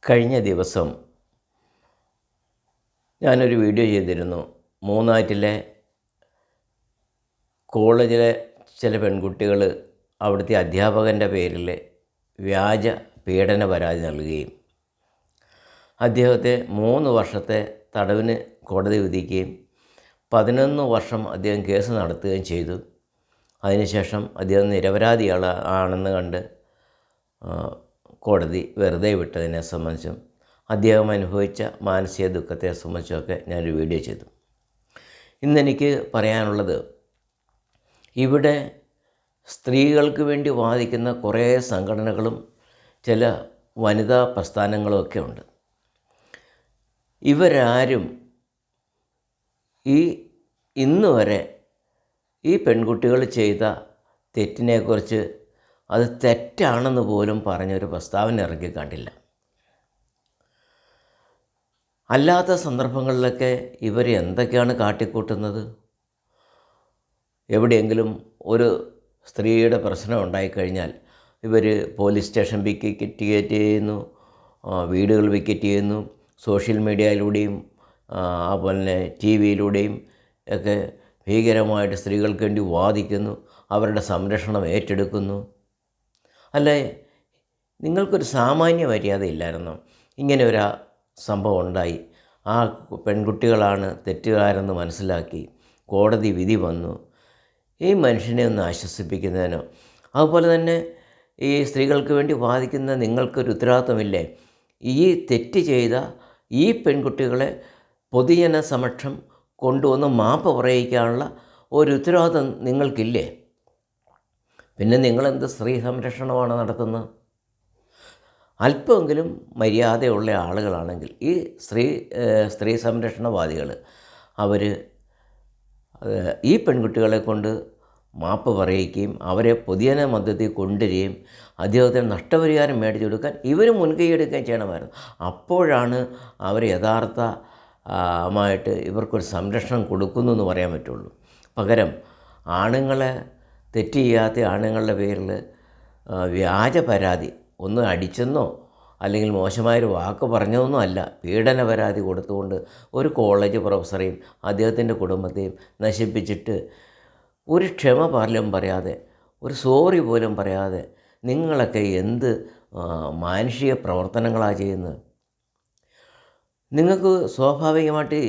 കഴിഞ്ഞ ദിവസം ഞാനൊരു വീഡിയോ ചെയ്തിരുന്നു. മൂന്നാറ്റിലെ കോളേജിലെ ചില പെൺകുട്ടികൾ അവിടുത്തെ അധ്യാപകൻ്റെ പേരിൽ വ്യാജ പീഡന പരാതി നൽകുകയും അദ്ദേഹത്തെ 3 വർഷത്തെ തടവിന് കോടതി വിധിക്കുകയും 11 വർഷം അദ്ദേഹം കേസ് നടത്തുകയും ചെയ്തു. അതിനുശേഷം അദ്ദേഹം നിരപരാധിയാണെന്ന് കണ്ട് കോടതി വെറുതെ വിട്ടതിനെ സംബന്ധിച്ചും അദ്ദേഹം അനുഭവിച്ച മാനസിക ദുഃഖത്തെ സംബന്ധിച്ചൊക്കെ ഞാനൊരു വീഡിയോ ചെയ്തു. ഇന്നെനിക്ക് പറയാനുള്ളത്, ഇവിടെ സ്ത്രീകൾക്ക് വേണ്ടി വാദിക്കുന്ന കുറേ സംഘടനകളും ചില വനിതാ പ്രസ്ഥാനങ്ങളുമൊക്കെ ഉണ്ട്. ഇവരാരും ഇന്ന് വരെ ഈ പെൺകുട്ടികൾ ചെയ്ത തെറ്റിനെക്കുറിച്ച് അത് തെറ്റാണെന്ന് പോലും പറഞ്ഞൊരു പ്രസ്താവന ഇറക്കി കണ്ടില്ല. അല്ലാത്ത സന്ദർഭങ്ങളിലൊക്കെ ഇവർ എന്തൊക്കെയാണ് കാട്ടിക്കൂട്ടുന്നത്? എവിടെയെങ്കിലും ഒരു സ്ത്രീയുടെ പ്രശ്നം ഉണ്ടായിക്കഴിഞ്ഞാൽ ഇവർ പോലീസ് സ്റ്റേഷൻ വിക്കറ്റ് ചെയ്യുന്നു, വീടുകൾ വിക്കറ്റ് ചെയ്യുന്നു, സോഷ്യൽ മീഡിയയിലൂടെയും അതുപോലെ തന്നെ ടി വിയിലൂടെയും ഒക്കെ ഭീകരമായിട്ട് സ്ത്രീകൾക്ക് വേണ്ടി വാദിക്കുന്നു, അവരുടെ സംരക്ഷണം ഏറ്റെടുക്കുന്നു. അല്ലേ, നിങ്ങൾക്കൊരു സാമാന്യ മര്യാദ ഇല്ലായിരുന്നോ? ഇങ്ങനെ ഒരു സംഭവം ഉണ്ടായി, ആ പെൺകുട്ടികളാണ് തെറ്റുകാരെന്ന് മനസ്സിലാക്കി കോടതി വിധി വന്നു, ഈ മനുഷ്യനെ ഒന്ന് ആശ്വസിപ്പിക്കുന്നതിനോ, അതുപോലെ തന്നെ ഈ സ്ത്രീകൾക്ക് വേണ്ടി വാദിക്കുന്ന നിങ്ങൾക്കൊരു ഉത്തരവാദിത്വമില്ലേ? ഈ തെറ്റ് ചെയ്ത ഈ പെൺകുട്ടികളെ പൊതുജന സമക്ഷം കൊണ്ടുവന്ന് മാപ്പ് പറയിക്കാനുള്ള ഒരു ഉത്തരവാദിത്വം നിങ്ങൾക്കില്ലേ? പിന്നെ നിങ്ങളെന്ത് സ്ത്രീ സംരക്ഷണമാണ് നടത്തുന്നത്? അല്പമെങ്കിലും മര്യാദയുള്ള ആളുകളാണെങ്കിൽ ഈ സ്ത്രീ സംരക്ഷണവാദികൾ അവർ ഈ പെൺകുട്ടികളെ കൊണ്ട് മാപ്പ് പറയിക്കുകയും അവരെ പൊതുജന മധ്യത്തിൽ കൊണ്ടുവരികയും അദ്ദേഹത്തിന് നഷ്ടപരിഹാരം മേടിച്ചു കൊടുക്കാൻ ഇവർ മുൻകൈ എടുക്കുകയും ചെയ്യണമായിരുന്നു. അപ്പോഴാണ് അവർ യഥാർത്ഥമായിട്ട് ഇവർക്കൊരു സംരക്ഷണം കൊടുക്കുന്നു എന്ന് പറയാൻ പറ്റുള്ളൂ. പകരം ആണുങ്ങളെ, തെറ്റ് ചെയ്യാത്ത ആണുങ്ങളുടെ പേരിൽ വ്യാജ പരാതി, ഒന്ന് അടിച്ചെന്നോ അല്ലെങ്കിൽ മോശമായൊരു വാക്ക് പറഞ്ഞതൊന്നും അല്ല, പീഡന പരാതി കൊടുത്തുകൊണ്ട് ഒരു കോളേജ് പ്രൊഫസറെയും അദ്ദേഹത്തിൻ്റെ കുടുംബത്തെയും നശിപ്പിച്ചിട്ട് ഒരു ക്ഷമ പോലും പറയാതെ, ഒരു സോറി പോലും പറയാതെ നിങ്ങളൊക്കെ എന്ത് മാനുഷിക പ്രവർത്തനങ്ങളാണ് ചെയ്യുന്നത്? നിങ്ങൾക്ക് സ്വാഭാവികമായിട്ട്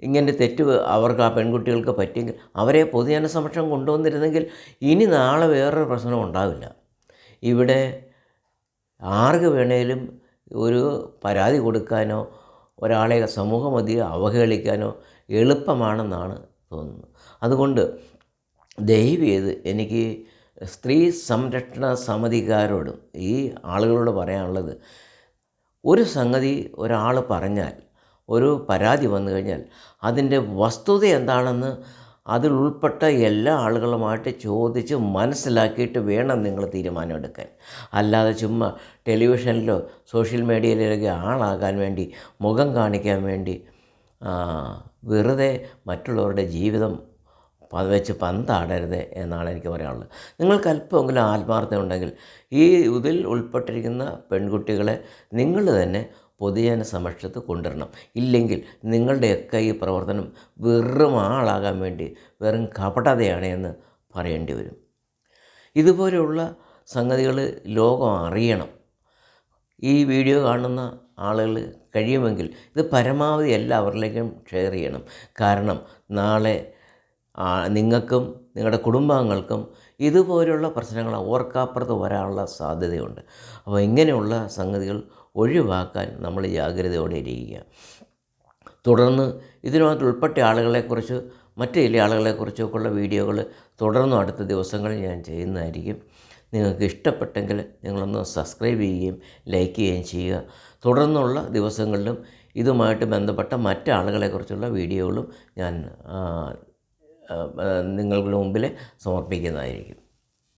ഇങ്ങനെ തെറ്റ് അവർക്ക് ആ പെൺകുട്ടികൾക്ക് പറ്റിയെങ്കിൽ അവരെ പൊതുജന സമക്ഷം കൊണ്ടുവന്നിരുന്നെങ്കിൽ ഇനി നാളെ വേറൊരു പ്രശ്നം ഉണ്ടാവില്ല. ഇവിടെ ആർക്ക് വേണേലും ഒരു പരാതി കൊടുക്കാനോ ഒരാളെ സമൂഹമധ്യേ അവഹേളിക്കാനോ എളുപ്പമാണെന്നാണ് തോന്നുന്നത്. അതുകൊണ്ട് ദയവ് ചെയ്ത് എനിക്ക് സ്ത്രീ സംരക്ഷണ സമിതിക്കാരോടും ഈ ആളുകളോട് പറയാനുള്ളത്, ഒരു സംഗതി ഒരാൾ പറഞ്ഞാൽ, ഒരു പരാതി വന്നു കഴിഞ്ഞാൽ അതിൻ്റെ വസ്തുത എന്താണെന്ന് അതിൽ ഉൾപ്പെട്ട എല്ലാ ആളുകളുമായിട്ട് ചോദിച്ച് മനസ്സിലാക്കിയിട്ട് വേണം നിങ്ങൾ തീരുമാനമെടുക്കാൻ. അല്ലാതെ ചുമ്മാ ടെലിവിഷനിലോ സോഷ്യൽ മീഡിയയിലൊക്കെ ആളാകാൻ വേണ്ടി, മുഖം കാണിക്കാൻ വേണ്ടി വെറുതെ മറ്റുള്ളവരുടെ ജീവിതം വെച്ച് പന്താടരുത് എന്നാണ് എനിക്ക് പറയാനുള്ളത്. നിങ്ങൾക്ക് അല്പമെങ്കിലും ആത്മാർത്ഥത ഉണ്ടെങ്കിൽ ഈ ഇതിൽ ഉൾപ്പെട്ടിരിക്കുന്ന പെൺകുട്ടികളെ നിങ്ങൾ തന്നെ പൊതുജന സമക്ഷത്ത് കൊണ്ടുവരണം. ഇല്ലെങ്കിൽ നിങ്ങളുടെയൊക്കെ ഈ പ്രവർത്തനം വെറും ആളാകാൻ വേണ്ടി വെറും കപടതയാണ് എന്ന് പറയേണ്ടി വരും. ഇതുപോലെയുള്ള സംഗതികൾ ലോകം അറിയണം. ഈ വീഡിയോ കാണുന്ന ആളുകൾ കഴിയുമെങ്കിൽ ഇത് പരമാവധി എല്ലാവരിലേക്കും ഷെയർ ചെയ്യണം. കാരണം നാളെ നിങ്ങൾക്കും നിങ്ങളുടെ കുടുംബാംഗങ്ങൾക്കും ഇതുപോലുള്ള പ്രശ്നങ്ങൾ ഓർക്കാപ്പുറത്ത് വരാനുള്ള സാധ്യതയുണ്ട്. അപ്പോൾ ഇങ്ങനെയുള്ള സംഗതികൾ ഒഴിവാക്കാൻ നമ്മൾ ജാഗ്രതയോടെ ഇരിക്കുക. തുടർന്ന് ഇതിനകത്ത് ഉൾപ്പെട്ട ആളുകളെക്കുറിച്ച്, മറ്റു ചില ആളുകളെക്കുറിച്ചൊക്കെയുള്ള വീഡിയോകൾ തുടർന്നും അടുത്ത ദിവസങ്ങളിൽ ഞാൻ ചെയ്യുന്നതായിരിക്കും. നിങ്ങൾക്ക് ഇഷ്ടപ്പെട്ടെങ്കിൽ നിങ്ങളൊന്ന് സബ്സ്ക്രൈബ് ചെയ്യുകയും ലൈക്ക് ചെയ്യുകയും ചെയ്യുക. തുടർന്നുള്ള ദിവസങ്ങളിലും ഇതുമായിട്ട് ബന്ധപ്പെട്ട മറ്റ് ആളുകളെക്കുറിച്ചുള്ള വീഡിയോകളും ഞാൻ നിങ്ങളുടെ മുമ്പിൽ സമർപ്പിക്കുന്നതായിരിക്കും.